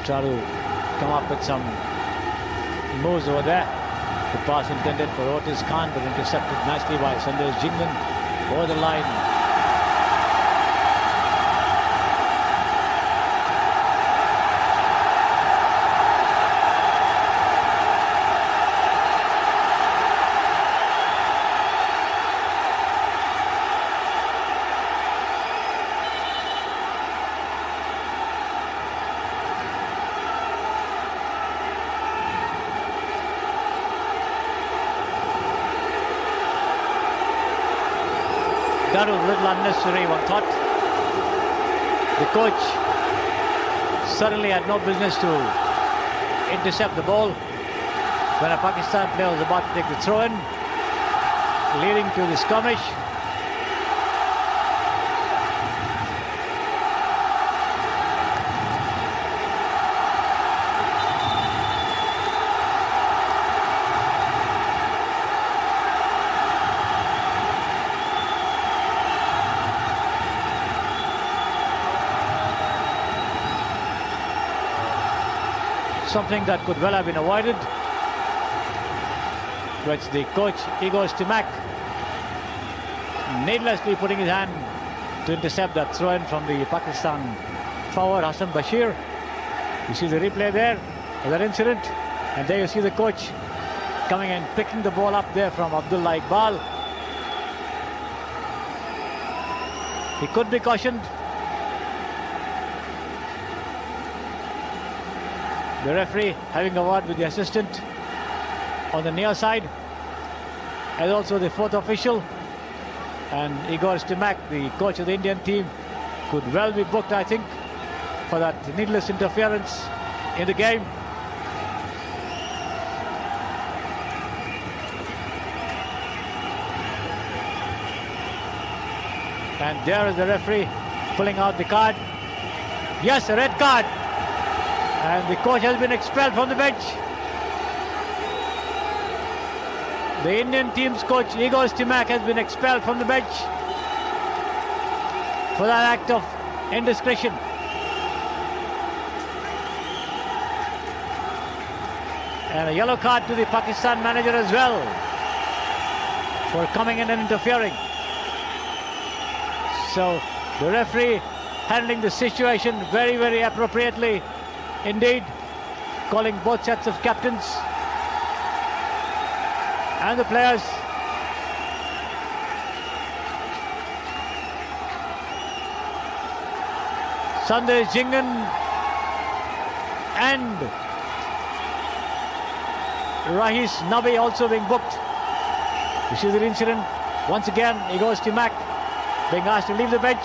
try to come up with some moves over there. The pass intended for Otis Khan, but intercepted nicely by Sandesh Jhingan over the line. That was a little unnecessary, one thought. The coach certainly had no business to intercept the ball when a Pakistan player was about to take the throw-in, leading to the skirmish. Something that could well have been avoided, which the coach Igor Stimac needlessly putting his hand to intercept that throw-in from the Pakistan forward Hassan Bashir. You see the replay there of that incident, and there you see the coach coming and picking the ball up there from Abdullah Iqbal. He could be cautioned. The referee having a word with the assistant on the near side, and also the fourth official. And Igor Stimac, the coach of the Indian team, could well be booked, I think, for that needless interference in the game. And there is the referee pulling out the card. Yes, a red card. And the coach has been expelled from the bench. The Indian team's coach, Igor Stimac, has been expelled from the bench for that act of indiscretion. And a yellow card to the Pakistan manager as well for coming in and interfering. So the referee handling the situation very, very appropriately indeed, calling both sets of captains and the players. Sandesh Jhingan and Rahis Nabi also being booked. You see the incident once again. Igor Stimac being asked to leave the bench.